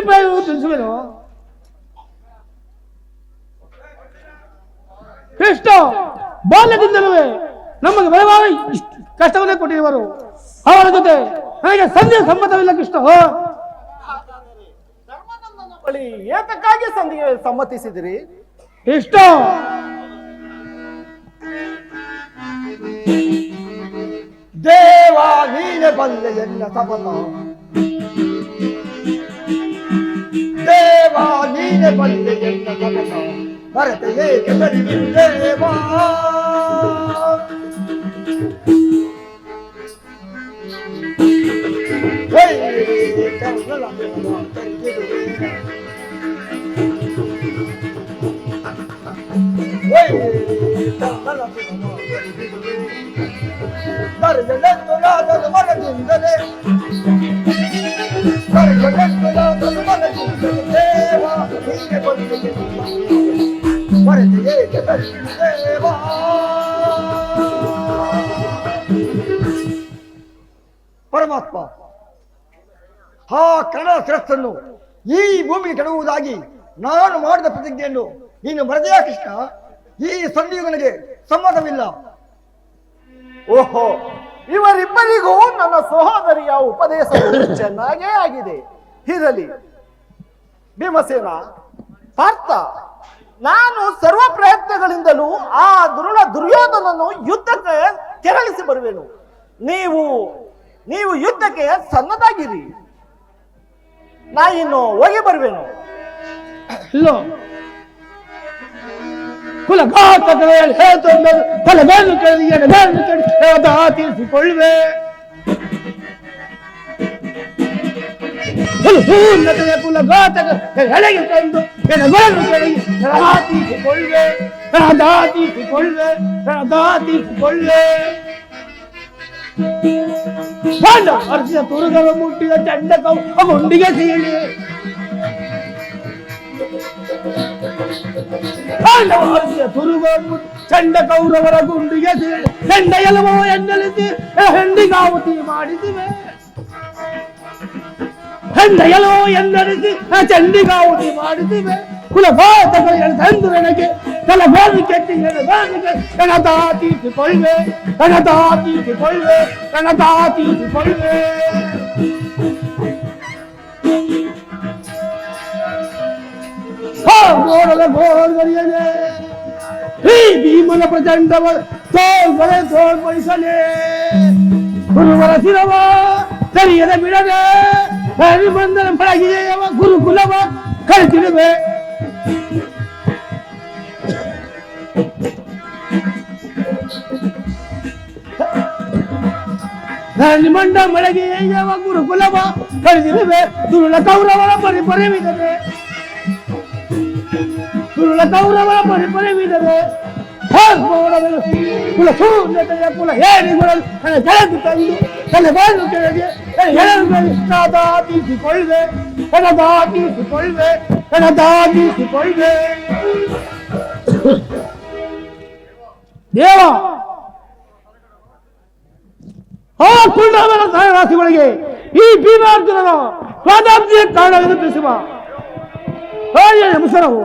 ಅಭಿಪ್ರಾಯವನ್ನು ತಿಳಿಸುವೆನು. ಕೃಷ್ಣ ಬಾಲ್ಯದಿಂದಲೂ ನಮಗೆ ಬಲವಾದ ಕಷ್ಟವನ್ನೇ ಕೊಟ್ಟಿರುವರು. ಅವರ ಜೊತೆ ನನಗೆ ಸಂಧಿಯ ಸಮ್ಮತವಿಲ್ಲ ಕೃಷ್ಣ. ಧರ್ಮನಂದನ ಬಳಿ ಏತಕ್ಕಾಗಿ ಸಂಧಿಗೆ ಸಮ್ಮತಿಸಿದಿರಿ? ಕೃಷ್ಣ, ದೇವ ನೀನೆ ಬಲ್ಲೆ ಎಲ್ಲ ಸಪತ, ದೇವ ನೀನೆ ಬಲ್ಲೆ ಎಲ್ಲ ಸಪತ, ಭರತ ಏಕೆ ದೇವಾ ಮರದಿಂದಲೇ ಪರಮಾತ್ಮ, ಆ ಕನ್ನಡ ಶ್ರೇಷ್ಠನ್ನು ಈ ಭೂಮಿಗೆ ಕೆಡುವುದಾಗಿ ನಾನು ಮಾಡಿದ ಪ್ರತಿಜ್ಞೆಯನ್ನು ನೀನು ಮರೆದೆಯಾ ಕೃಷ್ಣ? ಈ ಸಂಧಿಯು ನನಗೆ ಸಮ್ಮತವಿಲ್ಲ. ಓಹೋ, ಇವರಿಬ್ಬರಿಗೂ ನನ್ನ ಸಹೋದರಿಯ ಉಪದೇಶವು ಚೆನ್ನಾಗೇ ಆಗಿದೆ. ಇರಲಿ ಭೀಮಸೇನ, ಪಾರ್ಥ, ನಾನು ಸರ್ವ ಪ್ರಯತ್ನಗಳಿಂದಲೂ ಆ ದುರ್ಯೋಧನನ್ನು ಯುದ್ಧಕ್ಕೆ ಕೆರಳಿಸಿ ಬರುವೆನು. ನೀವು ಯುದ್ಧಕ್ಕೆ ಸನ್ನದಾಗಿರಿ. ನಾ ಇನ್ನು ಹೋಗಿ ಬರುವೆನು. ಇಲ್ಲ, ಕುಲಘಾತಕರ ತಲೆಬೇನು ತೀರಿಸಿಕೊಳ್ಳುವೆ. ಕುಲಘಾತಕ ಎಳೆಗೆ ತಂದು ಎಣೆಗಳನ್ನು ಕೆಳಗೆ ತೀರಿಸಿಕೊಳ್ಳುವೆ. ಅರ್ಜಿಯ ತುರುಗವ ಮುಟ್ಟಿದ ಚಂಡಕವು ಗುಂಡಿಗೆ ಸೀಳಿ ಚಂಡ ಕೌರವರ ಗುಂಡಿಗೆ ಹೆಂಡ ಎಲವೋ ಎನ್ನಲಿಸಿ ಹೆಂಡಿಗಾವತಿ ಮಾಡಿಸಿವೆ. ಹೆಂಡ ಎಲವೋ ಎನ್ನಲಿಸಿ ಚಂಡಿಗಾವತಿ ಮಾಡಿಸಿವೆ. ಕುಲಘಾತಗಳು ತಂದು ನನಗೆ ತಲೆಬೇರು ಕೆಟ್ಟಿ ತೀರಿಸಿಕೊಳ್ಳೆ. ನೋಡದ ಘೋರಗರಿಯನೆ ಈ ಭೀಮನ ಪ್ರಚಂಡವ ತೋರ್ಪಡಿಸಲೇ. ಗುರುವರ ಶಿರವ ಸರಿಯದ ಬಿಡದೆ ಹರಿಬಂಧನ ಬೆಳಗಿದೆಯವ ಗುರುಕುಲವ ಕಳಿಸಿರುವೆ. ಮಂಡ ಮಳೆಗೆಯವ ಗುರುಕುಲವ ಕಳಿಸಿರುವೆ. ದುರುಳ ಕೌರವರ ಪರಿಪರವಿದೆ. ಕೌರವರ ಪರಿಪರವಿದರೆ ಕುಲ ಶೂನ್ಯತೆಯ ಕುಲ ಹೇರಿಗಳು ಕೆಳಗೆ ತಂದು ತಲೆಗಳನ್ನು ಕೆಳಗೆ ತೀರಿಸಿಕೊಳ್ಳೆ. ದೇವ, ಆ ಕುಂಡವರ ರಾಶಿಗಳಿಗೆ ಈ ಭೀಮಾರ್ಜುನನ ಸ್ವಾದಾಬ್ದಿಯ ಕಾರಣವನ್ನು ತಿಳಿಸುವ. ಮುಸರವು